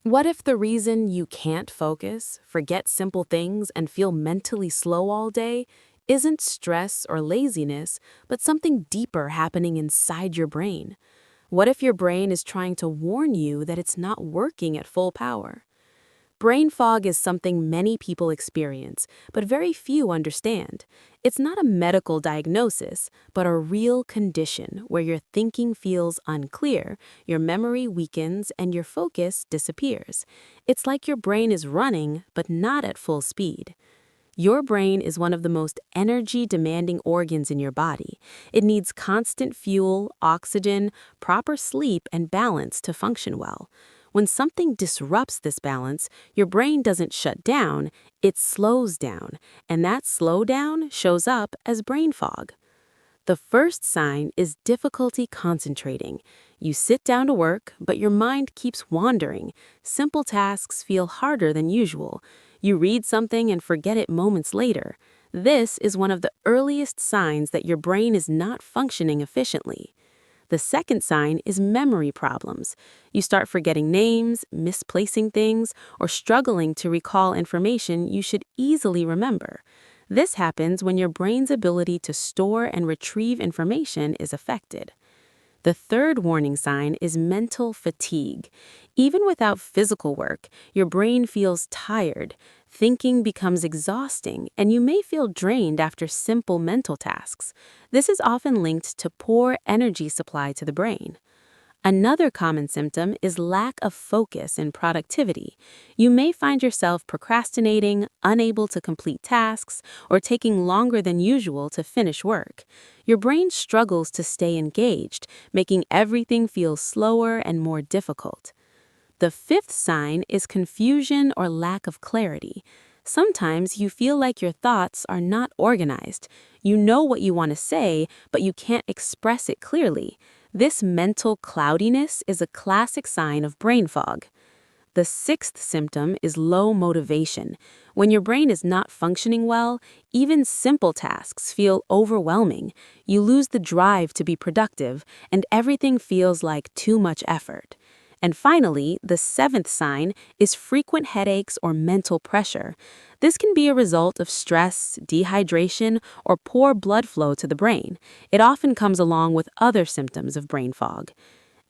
What if the reason you can't focus, forget simple things, and feel mentally slow all day isn't stress or laziness, but something deeper happening inside your brain? What if your brain is trying to warn you that it's not working at full power? Brain fog is something many people experience, but very few understand. It's not a medical diagnosis, but a real condition where your thinking feels unclear, your memory weakens, and your focus disappears. It's like your brain is running, but not at full speed. Your brain is one of the most energy-demanding organs in your body. It needs constant fuel, oxygen, proper sleep, and balance to function well. When something disrupts this balance, your brain doesn't shut down, it slows down, and that slowdown shows up as brain fog. The first sign is difficulty concentrating. You sit down to work, but your mind keeps wandering. Simple tasks feel harder than usual. You read something and forget it moments later. This is one of the earliest signs that your brain is not functioning efficiently. The second sign is memory problems. You start forgetting names, misplacing things, or struggling to recall information you should easily remember. This happens when your brain's ability to store and retrieve information is affected. The third warning sign is mental fatigue. Even without physical work, your brain feels tired. Thinking becomes exhausting, and you may feel drained after simple mental tasks. This is often linked to poor energy supply to the brain. Another common symptom is lack of focus and productivity. You may find yourself procrastinating, unable to complete tasks, or taking longer than usual to finish work. Your brain struggles to stay engaged, making everything feel slower and more difficult. The fifth sign is confusion or lack of clarity. Sometimes you feel like your thoughts are not organized. You know what you want to say, but you can't express it clearly. This mental cloudiness is a classic sign of brain fog. The sixth symptom is low motivation. When your brain is not functioning well, even simple tasks feel overwhelming. You lose the drive to be productive, and everything feels like too much effort. And finally, the seventh sign is frequent headaches or mental pressure. This can be a result of stress, dehydration, or poor blood flow to the brain. It often comes along with other symptoms of brain fog.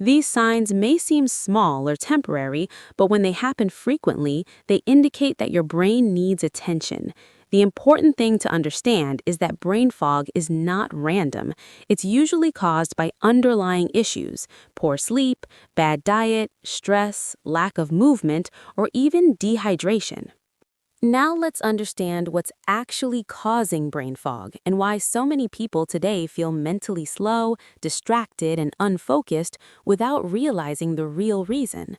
These signs may seem small or temporary, but when they happen frequently, they indicate that your brain needs attention. The important thing to understand is that brain fog is not random. It's usually caused by underlying issues: poor sleep, bad diet, stress, lack of movement, or even dehydration. Now let's understand what's actually causing brain fog and why so many people today feel mentally slow, distracted, and unfocused without realizing the real reason.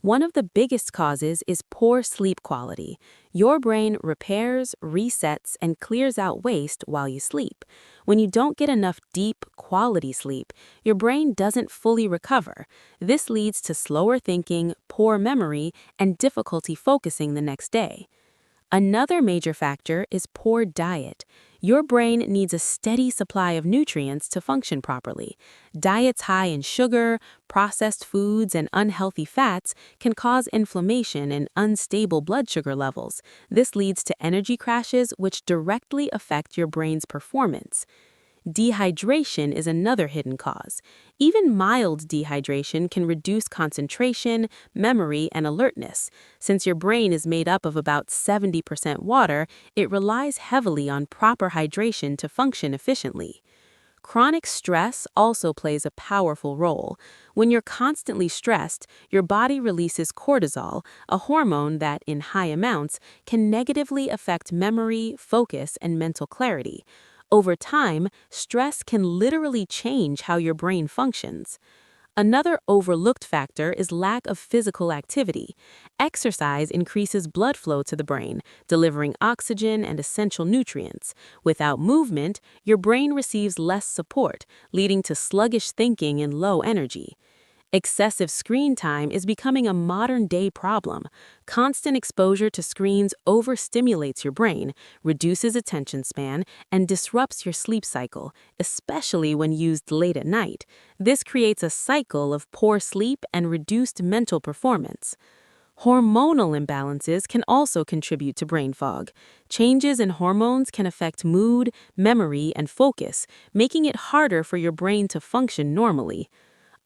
One of the biggest causes is poor sleep quality. Your brain repairs, resets, and clears out waste while you sleep. When you don't get enough deep, quality sleep, your brain doesn't fully recover. This leads to slower thinking, poor memory, and difficulty focusing the next day. Another major factor is poor diet. Your brain needs a steady supply of nutrients to function properly. Diets high in sugar, processed foods, and unhealthy fats can cause inflammation and unstable blood sugar levels. This leads to energy crashes, which directly affect your brain's performance. Dehydration is another hidden cause. Even mild dehydration can reduce concentration, memory, and alertness. Since your brain is made up of about 70% water, it relies heavily on proper hydration to function efficiently. Chronic stress also plays a powerful role. When you're constantly stressed, your body releases cortisol, a hormone that, in high amounts, can negatively affect memory, focus, and mental clarity. Over time, stress can literally change how your brain functions. Another overlooked factor is lack of physical activity. Exercise increases blood flow to the brain, delivering oxygen and essential nutrients. Without movement, your brain receives less support, leading to sluggish thinking and low energy. Excessive screen time is becoming a modern-day problem. Constant exposure to screens overstimulates your brain, reduces attention span, and disrupts your sleep cycle, especially when used late at night. This creates a cycle of poor sleep and reduced mental performance. Hormonal imbalances can also contribute to brain fog. Changes in hormones can affect mood, memory, and focus, making it harder for your brain to function normally.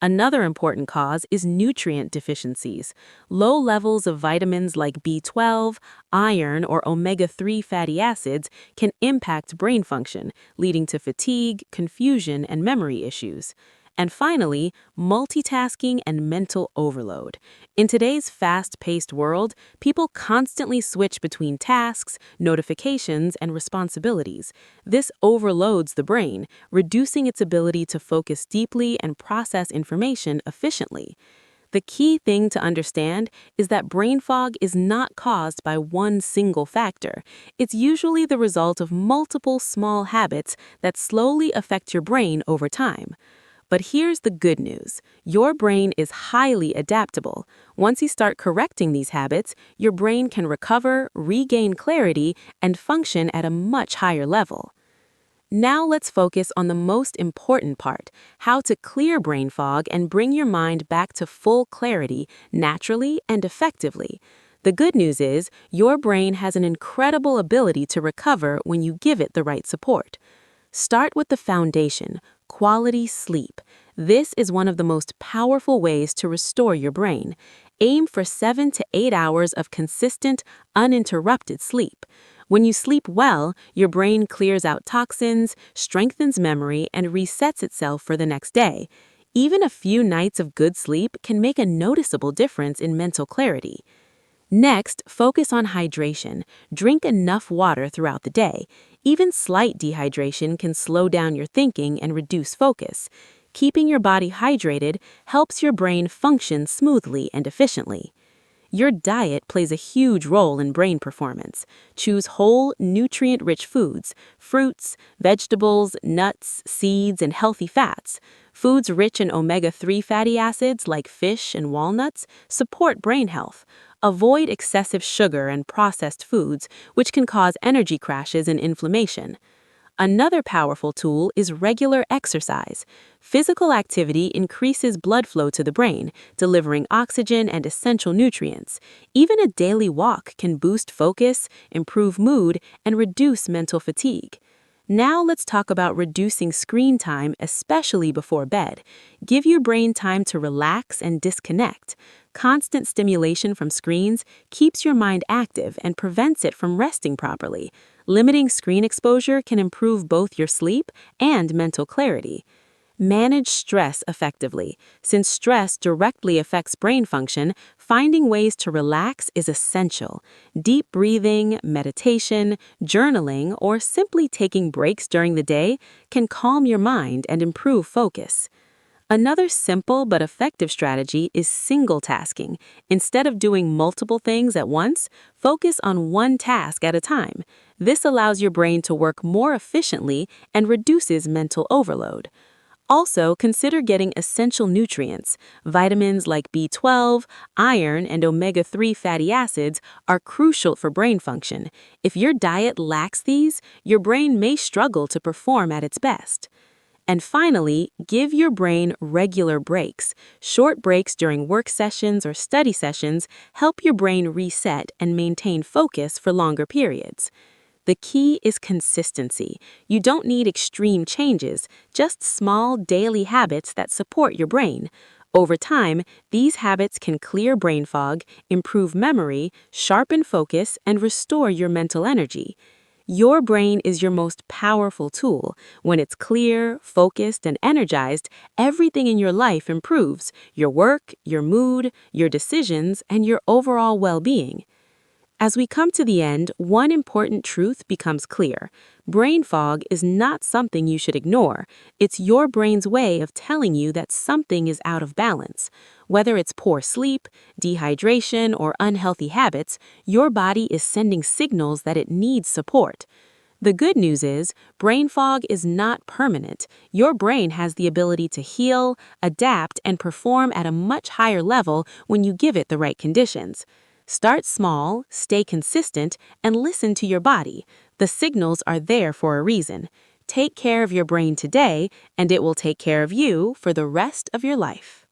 Another important cause is nutrient deficiencies. Low levels of vitamins like B12, iron, or omega-3 fatty acids can impact brain function, leading to fatigue, confusion, and memory issues. And finally, multitasking and mental overload. In today's fast-paced world, people constantly switch between tasks, notifications, and responsibilities. This overloads the brain, reducing its ability to focus deeply and process information efficiently. The key thing to understand is that brain fog is not caused by one single factor. It's usually the result of multiple small habits that slowly affect your brain over time. But here's the good news. Your brain is highly adaptable. Once you start correcting these habits, your brain can recover, regain clarity, and function at a much higher level. Now let's focus on the most important part, how to clear brain fog and bring your mind back to full clarity naturally and effectively. The good news is, your brain has an incredible ability to recover when you give it the right support. Start with the foundation, quality sleep. This is one of the most powerful ways to restore your brain. Aim for 7 to 8 hours of consistent, uninterrupted sleep. When you sleep well, your brain clears out toxins, strengthens memory, and resets itself for the next day. Even a few nights of good sleep can make a noticeable difference in mental clarity. Next, focus on hydration. Drink enough water throughout the day. Even slight dehydration can slow down your thinking and reduce focus. Keeping your body hydrated helps your brain function smoothly and efficiently. Your diet plays a huge role in brain performance. Choose whole, nutrient-rich foods, fruits, vegetables, nuts, seeds, and healthy fats. Foods rich in omega-3 fatty acids like fish and walnuts support brain health. Avoid excessive sugar and processed foods, which can cause energy crashes and inflammation. Another powerful tool is regular exercise. Physical activity increases blood flow to the brain, delivering oxygen and essential nutrients. Even a daily walk can boost focus, improve mood, and reduce mental fatigue. Now let's talk about reducing screen time, especially before bed. Give your brain time to relax and disconnect. Constant stimulation from screens keeps your mind active and prevents it from resting properly. Limiting screen exposure can improve both your sleep and mental clarity. Manage stress effectively. Since stress directly affects brain function, finding ways to relax is essential. Deep breathing, meditation, journaling, or simply taking breaks during the day can calm your mind and improve focus. Another simple but effective strategy is single tasking. Instead of doing multiple things at once, focus on one task at a time. This allows your brain to work more efficiently and reduces mental overload. Also, consider getting essential nutrients. Vitamins like B12, iron, and omega-3 fatty acids are crucial for brain function. If your diet lacks these, your brain may struggle to perform at its best. And finally, give your brain regular breaks. Short breaks during work sessions or study sessions help your brain reset and maintain focus for longer periods. The key is consistency. You don't need extreme changes, just small daily habits that support your brain. Over time, these habits can clear brain fog, improve memory, sharpen focus, and restore your mental energy. Your brain is your most powerful tool. When it's clear, focused, and energized, everything in your life improves: your work, your mood, your decisions, and your overall well-being. As we come to the end, one important truth becomes clear. Brain fog is not something you should ignore. It's your brain's way of telling you that something is out of balance. Whether it's poor sleep, dehydration, or unhealthy habits, your body is sending signals that it needs support. The good news is, brain fog is not permanent. Your brain has the ability to heal, adapt, and perform at a much higher level when you give it the right conditions. Start small, stay consistent, and listen to your body. The signals are there for a reason. Take care of your brain today, and it will take care of you for the rest of your life.